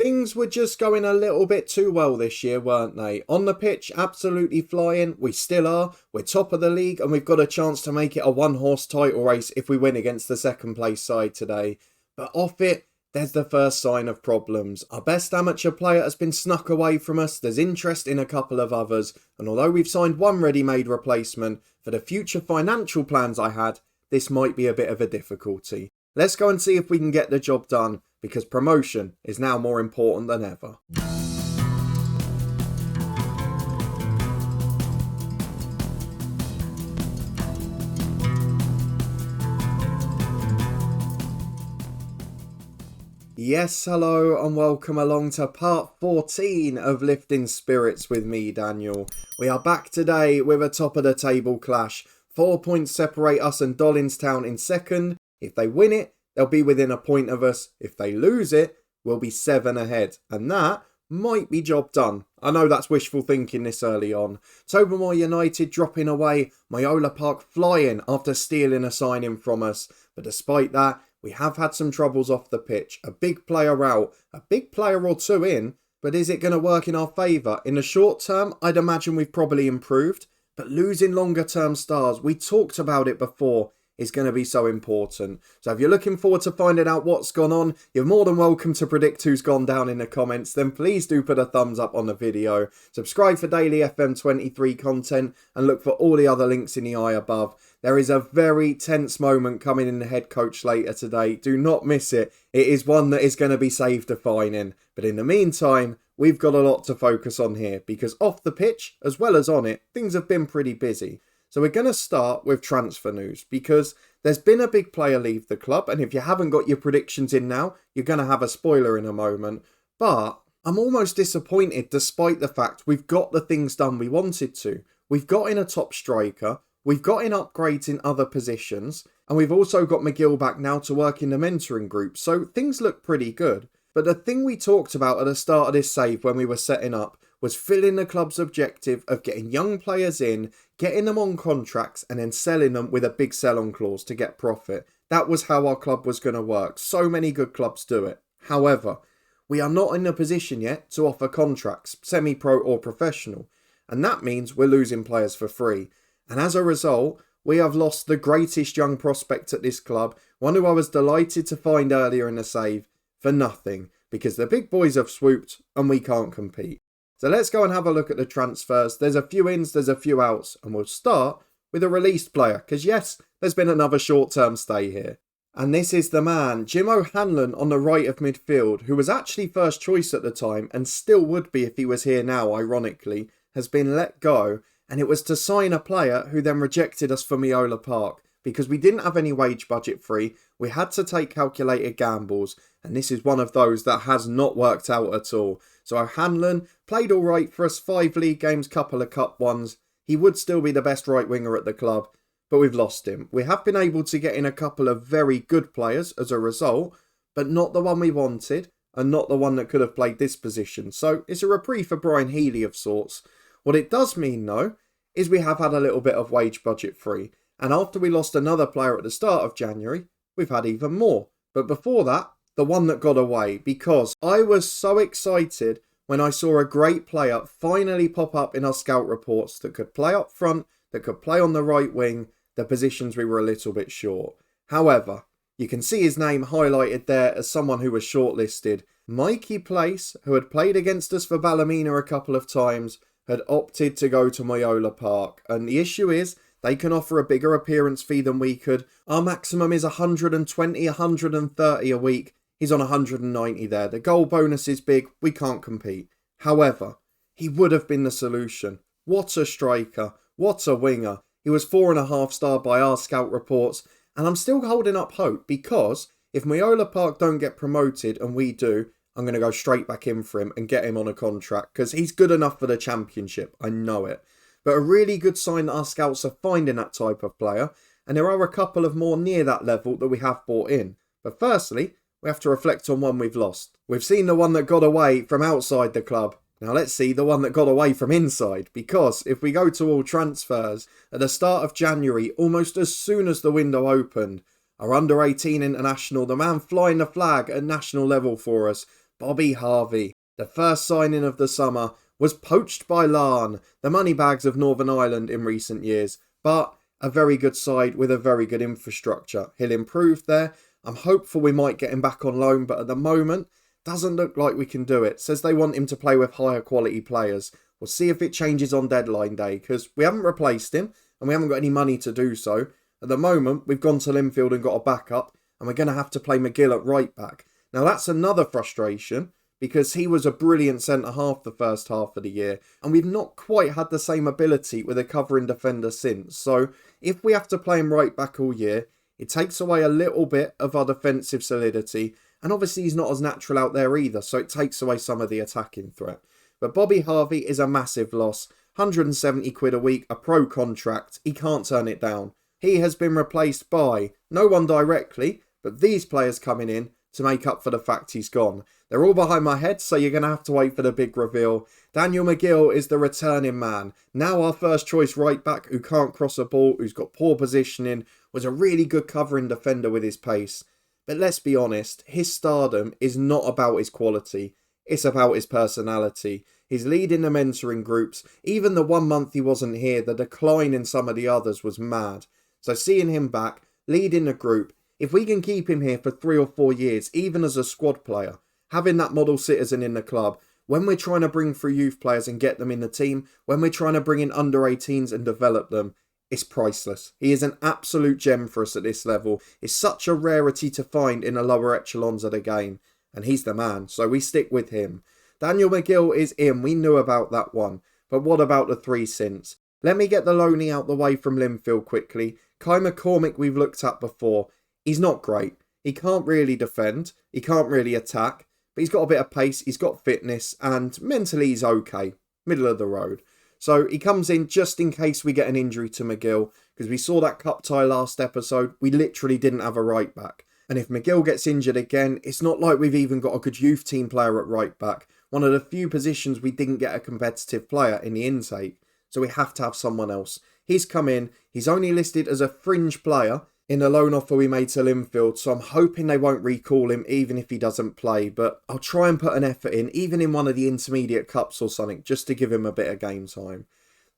Things were just going a little bit too well this year, weren't they? On the pitch, absolutely flying. We still are. We're top of the league and we've got a chance to make it a one-horse title race if we win against the second place side today. But off it, there's the first sign of problems. Our best amateur player has been snuck away from us. There's interest in a couple of others. And although we've signed one ready-made replacement, for the future financial plans I had, this might be a bit of a difficulty. Let's go and see if we can get the job done, because promotion is now more important than ever. Yes, hello and welcome along to part 14 of Lifting Spirits with me, Daniel. We are back today with a top of the table clash. 4 points separate us and Dollingstown in second. If they win it, they'll be within a point of us. If they lose it, we'll be 7 ahead. And that might be job done. I know that's wishful thinking this early on. Tobermoor United dropping away, Myola Park flying after stealing a signing from us. But despite that, we have had some troubles off the pitch. A big player out, a big player or two in, but is it going to work in our favour? In the short term, I'd imagine we've probably improved, but losing longer term stars, we talked about it before, is going to be so important. So if you're looking forward to finding out what's gone on, you're more than welcome to predict who's gone down in the comments. Then please do put a thumbs up on the video. Subscribe for daily FM23 content and look for all the other links in the eye above. There is a very tense moment coming in the head coach later today. Do not miss it. It is one that is going to be save defining. But in the meantime, we've got a lot to focus on here because off the pitch, as well as on it, things have been pretty busy. So we're going to start with transfer news because there's been a big player leave the club. And if you haven't got your predictions in now, you're going to have a spoiler in a moment. But I'm almost disappointed despite the fact we've got the things done we wanted to. We've got in a top striker. We've got in upgrades in other positions. And we've also got McGill back now to work in the mentoring group. So things look pretty good. But the thing we talked about at the start of this save when we were setting up was filling the club's objective of getting young players in, getting them on contracts and then selling them with a big sell-on clause to get profit. That was how our club was going to work. So many good clubs do it. However, we are not in a position yet to offer contracts, semi-pro or professional. And that means we're losing players for free. And as a result, we have lost the greatest young prospect at this club, one who I was delighted to find earlier in the save, for nothing. Because the big boys have swooped and we can't compete. So let's go and have a look at the transfers. There's a few ins, there's a few outs, and we'll start with a released player. Because yes, there's been another short-term stay here. And this is the man, Jim O'Hanlon on the right of midfield, who was actually first choice at the time, and still would be if he was here now, ironically, has been let go. And it was to sign a player who then rejected us for Myola Park. Because we didn't have any wage budget free, we had to take calculated gambles. And this is one of those that has not worked out at all. So O'Hanlon played all right for us, 5 league games, couple of cup ones. He would still be the best right winger at the club, but we've lost him. We have been able to get in a couple of very good players as a result, but not the one we wanted and not the one that could have played this position. So it's a reprieve for Brian Healy of sorts. What it does mean though, is we have had a little bit of wage budget free. And after we lost another player at the start of January, we've had even more. But before that, the one that got away, because I was so excited when I saw a great player finally pop up in our scout reports that could play up front, that could play on the right wing, the positions we were a little bit short. However, you can see his name highlighted there as someone who was shortlisted. Mikey Place, who had played against us for Ballymena a couple of times, had opted to go to Myola Park. And the issue is, they can offer a bigger appearance fee than we could. Our maximum is 120, 130 a week. He's on 190 there. The goal bonus is big. We can't compete. However, he would have been the solution. What a striker. What a winger. He was 4.5 star by our scout reports. And I'm still holding up hope because if Myola Park don't get promoted and we do, I'm going to go straight back in for him and get him on a contract because he's good enough for the championship. I know it. But a really good sign that our scouts are finding that type of player. And there are a couple of more near that level that we have brought in. But firstly, we have to reflect on one we've lost. We've seen the one that got away from outside the club. Now let's see the one that got away from inside. Because if we go to all transfers, at the start of January, almost as soon as the window opened, our under-18 international, the man flying the flag at national level for us, Bobby Harvey. The first signing of the summer was poached by Larne, the moneybags of Northern Ireland in recent years, but a very good side with a very good infrastructure. He'll improve there. I'm hopeful we might get him back on loan, but at the moment, doesn't look like we can do it. Says they want him to play with higher quality players. We'll see if it changes on deadline day, because we haven't replaced him, and we haven't got any money to do so. At the moment, we've gone to Linfield and got a backup, and we're going to have to play McGill at right back. Now that's another frustration, because he was a brilliant centre-half the first half of the year, and we've not quite had the same ability with a covering defender since. So if we have to play him right back all year, it takes away a little bit of our defensive solidity, and obviously he's not as natural out there either, so it takes away some of the attacking threat. But Bobby Harvey is a massive loss. 170 quid a week, a pro contract, he can't turn it down. He has been replaced by no one directly, but these players coming in to make up for the fact he's gone. They're all behind my head, so you're going to have to wait for the big reveal. Daniel McGill is the returning man. Now our first choice right back who can't cross a ball, who's got poor positioning, was a really good covering defender with his pace. But let's be honest, his stardom is not about his quality. It's about his personality. He's leading the mentoring groups. Even the 1 month he wasn't here, the decline in some of the others was mad. So seeing him back, leading the group, if we can keep him here for 3 or 4 years, even as a squad player, having that model citizen in the club, when we're trying to bring through youth players and get them in the team, when we're trying to bring in under 18s and develop them, it's priceless. He is an absolute gem for us at this level. It's such a rarity to find in the lower echelons of the game. And he's the man, so we stick with him. Daniel McGill is in, we knew about that one. But what about the 3 since? Let me get the loanee out the way from Linfield quickly. Kai McCormick we've looked at before. He's not great. He can't really defend. He can't really attack. But he's got a bit of pace, he's got fitness, and mentally he's okay. Middle of the road. So he comes in just in case we get an injury to McGill, because we saw that cup tie last episode. We literally didn't have a right back. And if McGill gets injured again, it's not like we've even got a good youth team player at right back. One of the few positions we didn't get a competitive player in the intake. So we have to have someone else. He's come in. He's only listed as a fringe player in the loan offer we made to Linfield. So I'm hoping they won't recall him even if he doesn't play. But I'll try and put an effort in, even in one of the intermediate cups or something, just to give him a bit of game time.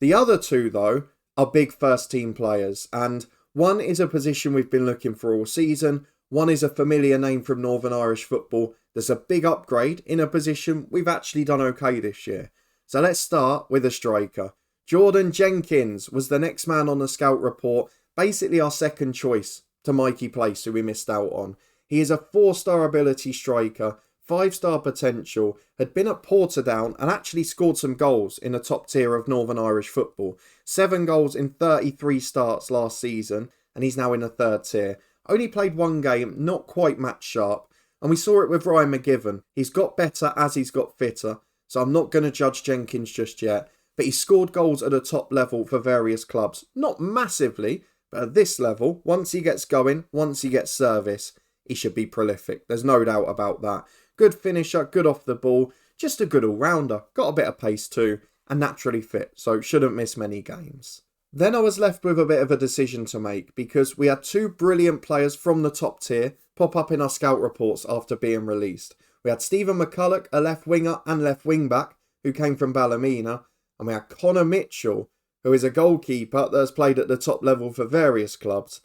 The other 2, though, are big first team players. And one is a position we've been looking for all season. One is a familiar name from Northern Irish football. There's a big upgrade in a position we've actually done okay this year. So let's start with a striker. Jordan Jenkins was the next man on the scout report, basically our second choice to Mikey Place, who we missed out on. He is a 4-star ability striker, 5-star potential, had been at Portadown and actually scored some goals in the top tier of Northern Irish football. 7 goals in 33 starts last season, and he's now in the 3rd tier. Only played 1 game, not quite match sharp. And we saw it with Ryan McGivern. He's got better as he's got fitter. So I'm not going to judge Jenkins just yet. But he scored goals at a top level for various clubs. Not massively, but at this level, once he gets going, once he gets service, he should be prolific. There's no doubt about that. Good finisher, good off the ball. Just a good all-rounder. Got a bit of pace too. And naturally fit. So shouldn't miss many games. Then I was left with a bit of a decision to make because we had 2 brilliant players from the top tier pop up in our scout reports after being released. We had Stephen McCulloch, a left winger and left wing back, who came from Ballymena, and we had Connor Mitchell, who is a goalkeeper that has played at the top level for various clubs.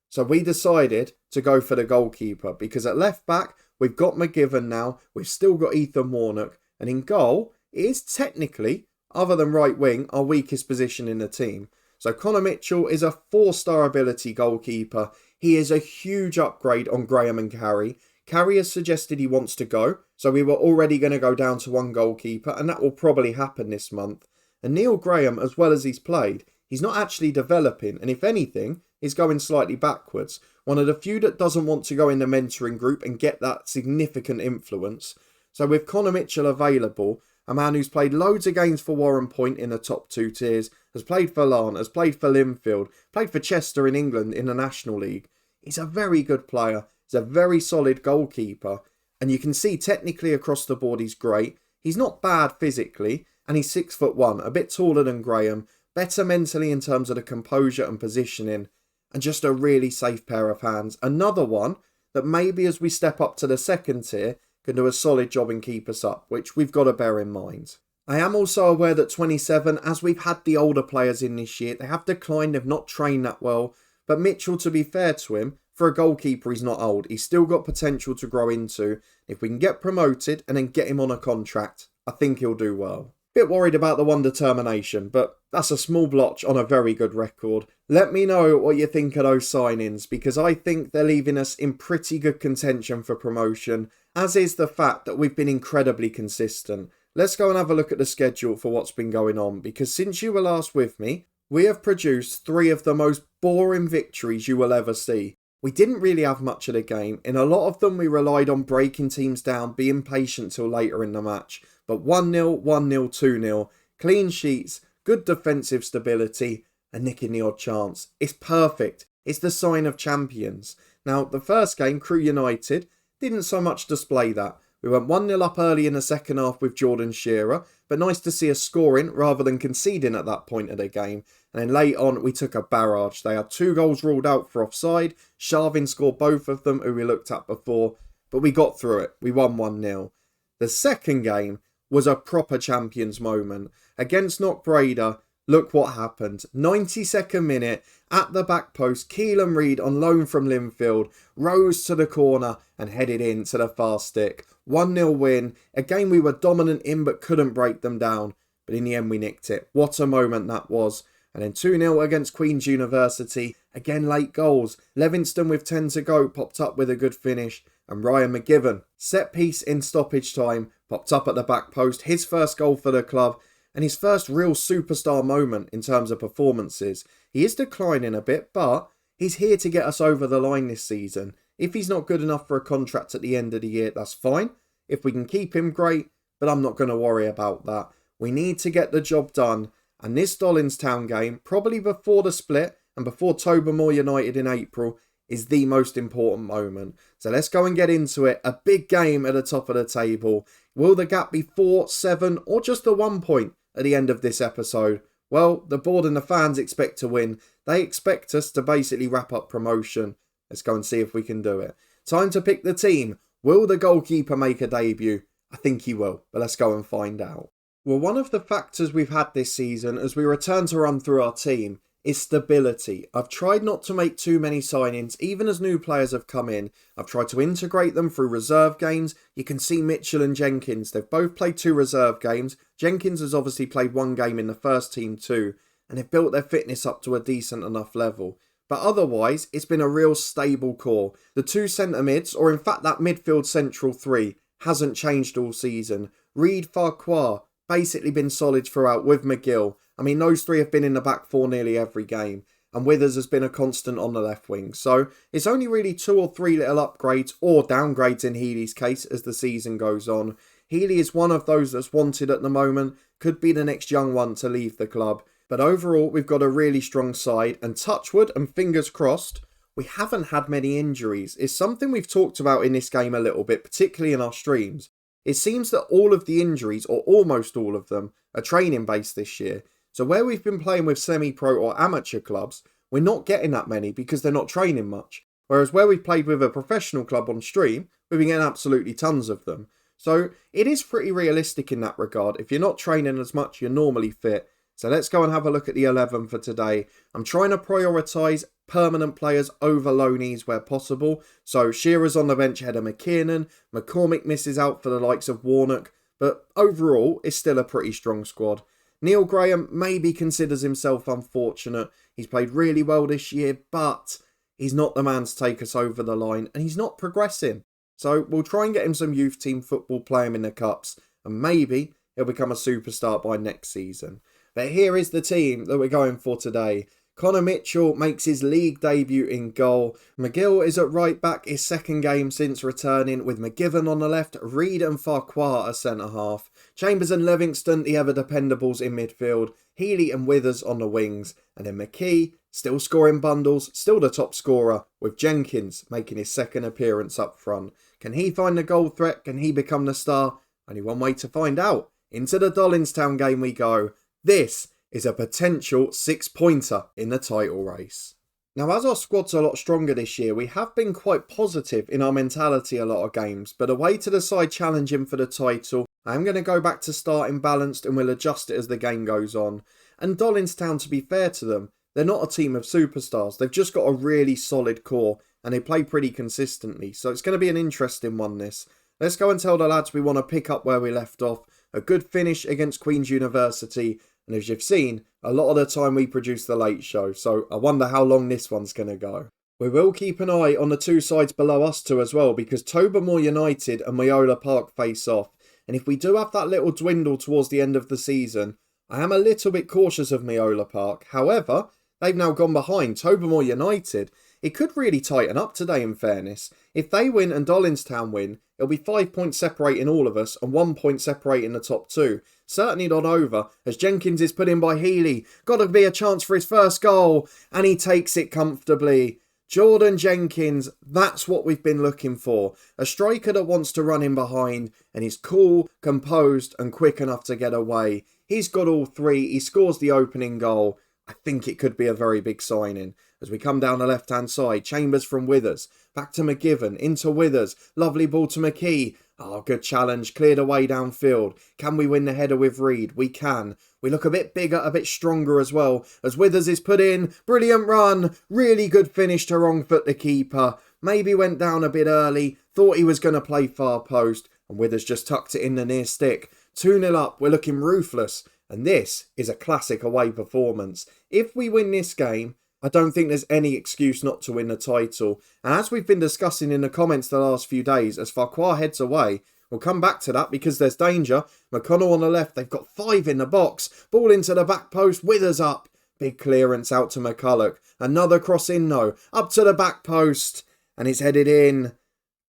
So we decided to go for the goalkeeper because at left back, we've got McGivern now, we've still got Ethan Warnock, and in goal, it is technically, other than right wing, our weakest position in the team. So Connor Mitchell is a 4-star ability goalkeeper. He is a huge upgrade on Graham and Carey. Carey has suggested he wants to go, so we were already going to go down to 1 goalkeeper, and that will probably happen this month. And Neil Graham, as well as he's played, he's not actually developing, and if anything, he's going slightly backwards. One of the few that doesn't want to go in the mentoring group and get that significant influence. So with Connor Mitchell available, a man who's played loads of games for Warren Point in the top 2 tiers, has played for Larne, has played for Linfield, played for Chester in England in the National League. He's a very good player. He's a very solid goalkeeper. And you can see technically across the board he's great. He's not bad physically. And he's 6'1", a bit taller than Graham. Better mentally in terms of the composure and positioning. And just a really safe pair of hands. Another one that maybe as we step up to the 2nd tier can do a solid job and keep us up, which we've got to bear in mind. I am also aware that 27, as we've had the older players in this year, they have declined, they've not trained that well. But Mitchell, to be fair to him, for a goalkeeper, he's not old. He's still got potential to grow into. If we can get promoted and then get him on a contract, I think he'll do well. Bit worried about the one determination, but that's a small blotch on a very good record. Let me know what you think of those signings, because I think they're leaving us in pretty good contention for promotion, as is the fact that we've been incredibly consistent. Let's go and have a look at the schedule for what's been going on, because since you were last with me, we have produced 3 of the most boring victories you will ever see. We didn't really have much of the game. In a lot of them, we relied on breaking teams down, being patient till later in the match. But 1-0, 1-0, 2-0, clean sheets, good defensive stability, and nicking the odd chance. It's perfect. It's the sign of champions. Now, the first game, Crewe United, didn't so much display that. We went 1-0 up early in the second half with Jordan Shearer, but nice to see us scoring rather than conceding at that point of the game. And then late on, we took a barrage. They had 2 goals ruled out for offside. Sharvin scored both of them, who we looked at before, but we got through it. We won 1-0. The second game was a proper champions moment. Against Knockbrader, look what happened. 92nd minute, at the back post, Keelan Reid on loan from Linfield, rose to the corner and headed into the far stick. 1-0 win, a game we were dominant in but couldn't break them down. But in the end we nicked it. What a moment that was. And then 2-0 against Queen's University. Again late goals. Levingston with 10 to go popped up with a good finish. And Ryan McGivern, set piece in stoppage time, popped up at the back post. His first goal for the club. And his first real superstar moment in terms of performances. He is declining a bit, but he's here to get us over the line this season. If he's not good enough for a contract at the end of the year, that's fine. If we can keep him, great, but I'm not going to worry about that. We need to get the job done. And this Dollingstown game, probably before the split and before Tobermoor United in April, is the most important moment. So let's go and get into it. A big game at the top of the table. Will the gap be 4, 7 or just the 1 point at the end of this episode? Well, the board and the fans expect to win. They expect us to basically wrap up promotion. Let's go and see if we can do it. Time to pick the team. Will the goalkeeper make a debut? I think he will, but let's go and find out. Well, one of the factors we've had this season as we return to run through our team is stability. I've tried not to make too many signings, even as new players have come in. I've tried to integrate them through reserve games. You can see Mitchell and Jenkins. They've both played 2 reserve games. Jenkins has obviously played 1 game in the first team too, and they've built their fitness up to a decent enough level. But otherwise, it's been a real stable core. The 2 centre mids, or in fact that midfield central 3, hasn't changed all season. Reid, Farquhar, basically been solid throughout with McGill. I mean, those 3 have been in the back 4 nearly every game. And Withers has been a constant on the left wing. So it's only really 2 or 3 little upgrades or downgrades in Healy's case as the season goes on. Healy is one of those that's wanted at the moment. Could be the next young one to leave the club. But overall, we've got a really strong side. And touch wood and fingers crossed, we haven't had many injuries. It's something we've talked about in this game a little bit, particularly in our streams. It seems that all of the injuries, or almost all of them, are training based this year. So where we've been playing with semi-pro or amateur clubs, we're not getting that many because they're not training much. Whereas where we've played with a professional club on stream, we've been getting absolutely tons of them. So it is pretty realistic in that regard. If you're not training as much, you're normally fit. So let's go and have a look at the 11 for today. I'm trying to prioritise permanent players over loanees where possible. So Shearer's on the bench ahead of McKiernan. McCormick misses out for the likes of Warnock. But overall, it's still a pretty strong squad. Neil Graham maybe considers himself unfortunate. He's played really well this year, but he's not the man to take us over the line. And he's not progressing. So we'll try and get him some youth team football, play him in the cups. And maybe he'll become a superstar by next season. But here is the team that we're going for today. Connor Mitchell makes his league debut in goal. McGill is at right back, his second game since returning, with McGivern on the left, Reid and Farquhar as centre half. Chambers and Levingston, the ever dependables in midfield. Healy and Withers on the wings. And then McKee, still scoring bundles, still the top scorer, with Jenkins making his second appearance up front. Can he find the goal threat? Can he become the star? Only one way to find out. Into the Dollingstown game we go. This is a potential 6-pointer in the title race. Now, as our squad's a lot stronger this year, we have been quite positive in our mentality a lot of games, but away to the side challenging for the title, I am going to go back to starting balanced and we'll adjust it as the game goes on. And Dollingstown, to be fair to them, they're not a team of superstars. They've just got a really solid core and they play pretty consistently. So it's going to be an interesting one, this. Let's go and tell the lads we want to pick up where we left off. A good finish against Queen's University. And as you've seen, a lot of the time we produce the late show. So I wonder how long this one's going to go. We will keep an eye on the two sides below us two as well, because Tobermoor United and Myola Park face off. And if we do have that little dwindle towards the end of the season, I am a little bit cautious of Myola Park. However, they've now gone behind Tobermoor United. It could really tighten up today, in fairness. If they win and Dollingstown win, it'll be 5 points separating all of us and 1 point separating the top two. Certainly not over, as Jenkins is put in by Healy. Got to be a chance for his first goal, and he takes it comfortably. Jordan Jenkins, that's what we've been looking for. A striker that wants to run in behind, and he's cool, composed, and quick enough to get away. He's got all three. He scores the opening goal. I think it could be a very big signing. As we come down the left-hand side, Chambers from Withers. Back to McGivern, into Withers. Lovely ball to McKee. Oh, good challenge. Cleared away downfield. Can we win the header with Reed? We can. We look a bit bigger, a bit stronger as well. As Withers is put in. Brilliant run. Really good finish to wrong foot the keeper. Maybe went down a bit early. Thought he was going to play far post. And Withers just tucked it in the near stick. 2-0 up. We're looking ruthless. And this is a classic away performance. If we win this game, I don't think there's any excuse not to win the title. And as we've been discussing in the comments the last few days, as Farquhar heads away, we'll come back to that because there's danger. McConnell on the left, they've got 5 in the box. Ball into the back post, Withers up. Big clearance out to McCulloch. Another cross in though, up to the back post. And it's headed in.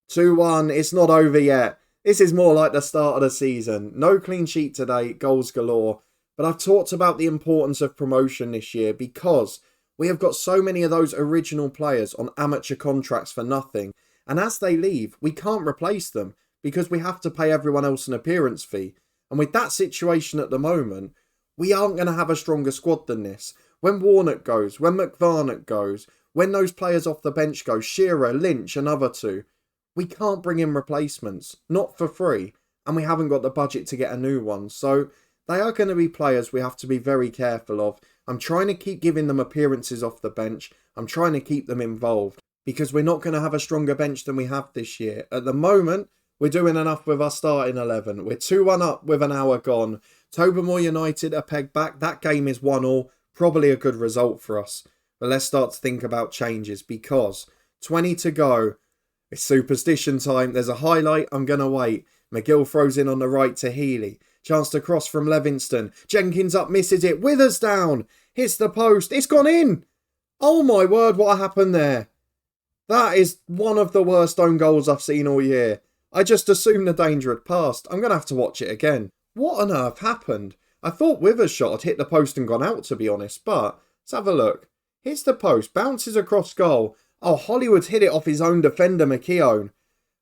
2-1, it's not over yet. This is more like the start of the season. No clean sheet today, goals galore. But I've talked about the importance of promotion this year because we have got so many of those original players on amateur contracts for nothing. And as they leave, we can't replace them because we have to pay everyone else an appearance fee. And with that situation at the moment, we aren't going to have a stronger squad than this. When Warnock goes, when McVarnock goes, when those players off the bench go, Shearer, Lynch, another two, we can't bring in replacements, not for free. And we haven't got the budget to get a new one. So they are going to be players we have to be very careful of. I'm trying to keep giving them appearances off the bench. I'm trying to keep them involved because we're not going to have a stronger bench than we have this year. At the moment, we're doing enough with our starting 11. We're 2-1 up with an hour gone. Tobermoor United are pegged back. That game is 1-1. Probably a good result for us. But let's start to think about changes because 20 to go. It's superstition time. There's a highlight. I'm going to wait. McGill throws in on the right to Healy. Chance to cross from Levingston. Jenkins up, misses it. Withers down. Hits the post. It's gone in. Oh my word, what happened there? That is one of the worst own goals I've seen all year. I just assumed the danger had passed. I'm going to have to watch it again. What on earth happened? I thought Withers' shot had hit the post and gone out, to be honest. But let's have a look. Hits the post. Bounces across goal. Oh, Hollywood's hit it off his own defender, McKeown.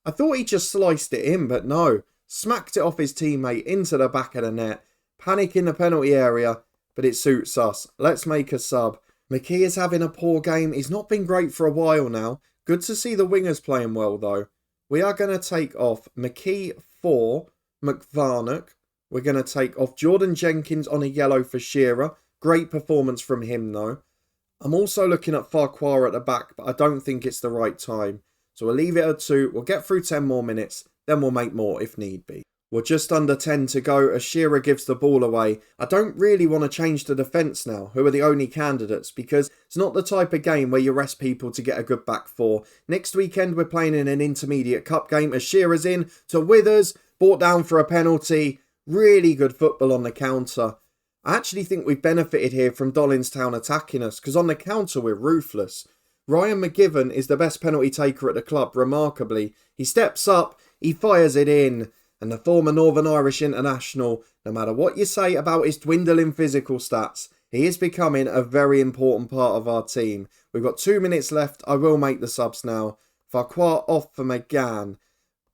I thought he just sliced it in, but no. Smacked it off his teammate into the back of the net. Panic in the penalty area, but it suits us. Let's make a sub. McKee is having a poor game. He's not been great for a while now. Good to see the wingers playing well, though. We are going to take off McKee for McVarnock. We're going to take off Jordan Jenkins on a yellow for Shearer. Great performance from him, though. I'm also looking at Farquhar at the back, but I don't think it's the right time. So we'll leave it at 2. We'll get through 10 more minutes. Then we'll make more if need be. We're just under 10 to go as Shearer gives the ball away. I don't really want to change the defence now, who are the only candidates, because it's not the type of game where you rest people to get a good back four. Next weekend we're playing in an intermediate cup game as Shearer's in to Withers, brought down for a penalty. Really good football on the counter. I actually think we've benefited here from Dollingstown attacking us, because on the counter we're ruthless. Ryan McGivern is the best penalty taker at the club, remarkably. He steps up, he fires it in, and the former Northern Irish international, no matter what you say about his dwindling physical stats, he is becoming a very important part of our team. We've got 2 minutes left. I will make the subs now. Farquhar off for McGann.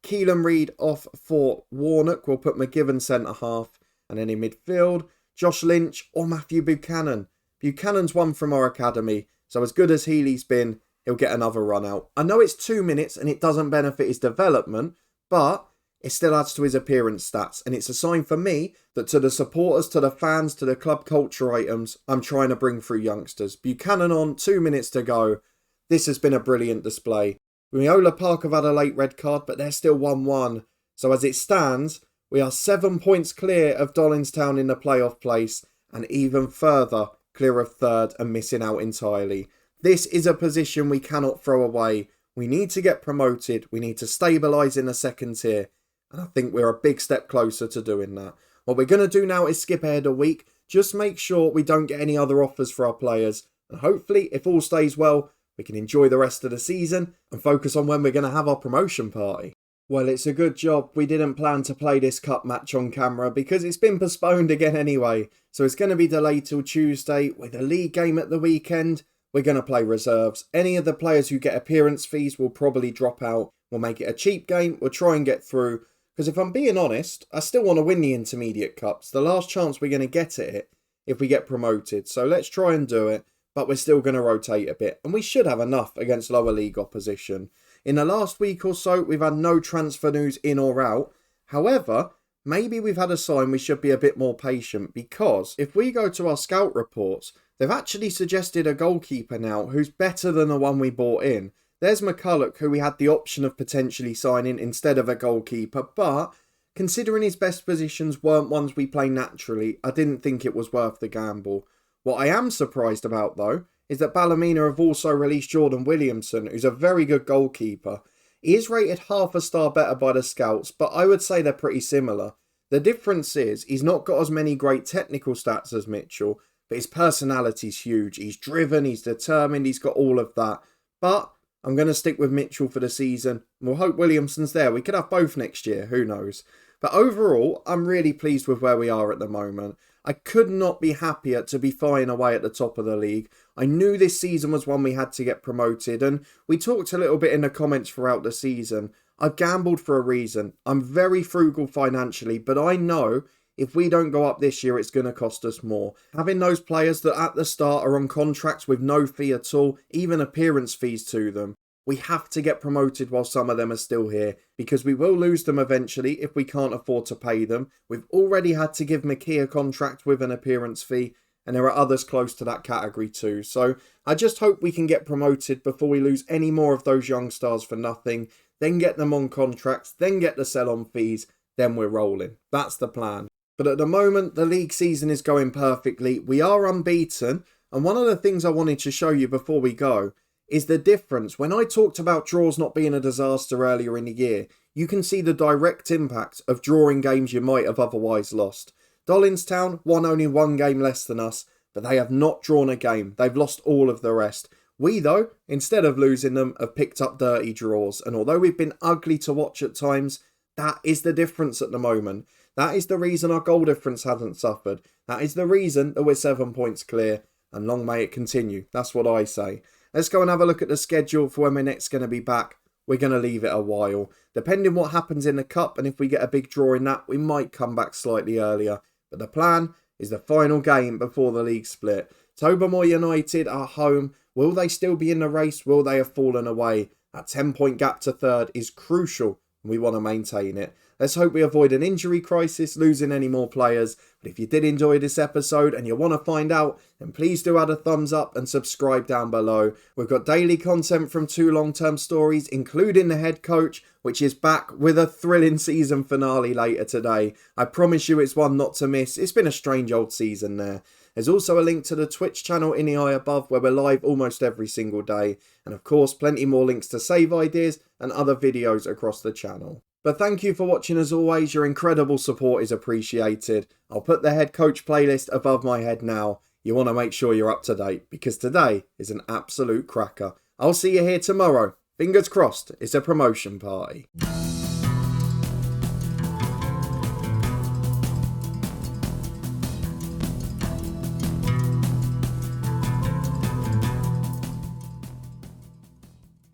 Keelan Reid off for Warnock. We'll put McGivern centre half. And then in midfield, Josh Lynch or Matthew Buchanan. Buchanan's one from our academy. So as good as Healy's been, he'll get another run out. I know it's 2 minutes and it doesn't benefit his development, but it still adds to his appearance stats. And it's a sign for me that to the supporters, to the fans, to the club culture items, I'm trying to bring through youngsters. Buchanan on, 2 minutes to go. This has been a brilliant display. Miola Park have had a late red card, but they're still 1-1. So as it stands, we are 7 points clear of Dollingstown in the playoff place and even further clear of third and missing out entirely. This is a position we cannot throw away. We need to get promoted. We need to stabilise in the second tier. And I think we're a big step closer to doing that. What we're going to do now is skip ahead a week. Just make sure we don't get any other offers for our players. And hopefully, if all stays well, we can enjoy the rest of the season and focus on when we're going to have our promotion party. Well, it's a good job we didn't plan to play this cup match on camera because it's been postponed again anyway. So it's going to be delayed till Tuesday with a league game at the weekend. We're going to play reserves. Any of the players who get appearance fees will probably drop out. We'll make it a cheap game. We'll try and get through. Because if I'm being honest, I still want to win the intermediate cups. The last chance we're going to get at it if we get promoted. So let's try and do it. But we're still going to rotate a bit. And we should have enough against lower league opposition. In the last week or so, we've had no transfer news in or out. However, maybe we've had a sign we should be a bit more patient, because if we go to our scout reports, they've actually suggested a goalkeeper now who's better than the one we bought in. There's McCulloch, who we had the option of potentially signing instead of a goalkeeper, but considering his best positions weren't ones we play naturally, I didn't think it was worth the gamble. What I am surprised about, though, is that Ballymena have also released Jordan Williamson, who's a very good goalkeeper. He is rated half a star better by the scouts, but I would say they're pretty similar. The difference is he's not got as many great technical stats as Mitchell, but his personality's huge. He's driven, he's determined, he's got all of that. But I'm going to stick with Mitchell for the season. We'll hope Williamson's there. We could have both next year, who knows. But overall, I'm really pleased with where we are at the moment. I could not be happier to be flying away at the top of the league. I knew this season was one we had to get promoted, and we talked a little bit in the comments throughout the season. I've gambled for a reason. I'm very frugal financially, but I know if we don't go up this year, it's going to cost us more. Having those players that at the start are on contracts with no fee at all, even appearance fees to them, we have to get promoted while some of them are still here, because we will lose them eventually if we can't afford to pay them. We've already had to give McKee a contract with an appearance fee, and there are others close to that category too. So I just hope we can get promoted before we lose any more of those young stars for nothing, then get them on contracts, then get the sell-on fees, then we're rolling. That's the plan. But at the moment, the league season is going perfectly. We are unbeaten, and one of the things I wanted to show you before we go is the difference. When I talked about draws not being a disaster earlier in the year, you can see the direct impact of drawing games you might have otherwise lost. Dollingstown won only one game less than us, but they have not drawn a game. They've lost all of the rest. We, though, instead of losing them, have picked up dirty draws. And although we've been ugly to watch at times, that is the difference at the moment. That is the reason our goal difference hasn't suffered. That is the reason that we're 7 points clear. And long may it continue. That's what I say. Let's go and have a look at the schedule for when we're next going to be back. We're going to leave it a while. Depending what happens in the cup, and if we get a big draw in that, we might come back slightly earlier. But the plan is the final game before the league split. Tobermoor United are home. Will they still be in the race? Will they have fallen away? That 10-point gap to third is crucial, and we want to maintain it. Let's hope we avoid an injury crisis, losing any more players. But if you did enjoy this episode and you want to find out, then please do add a thumbs up and subscribe down below. We've got daily content from 2 long-term stories, including the head coach, which is back with a thrilling season finale later today. I promise you it's one not to miss. It's been a strange old season there. There's also a link to the Twitch channel in the eye above, where we're live almost every single day. And of course, plenty more links to save ideas and other videos across the channel. But thank you for watching as always. Your incredible support is appreciated. I'll put the head coach playlist above my head now. You want to make sure you're up to date, because today is an absolute cracker. I'll see you here tomorrow. Fingers crossed, it's a promotion party.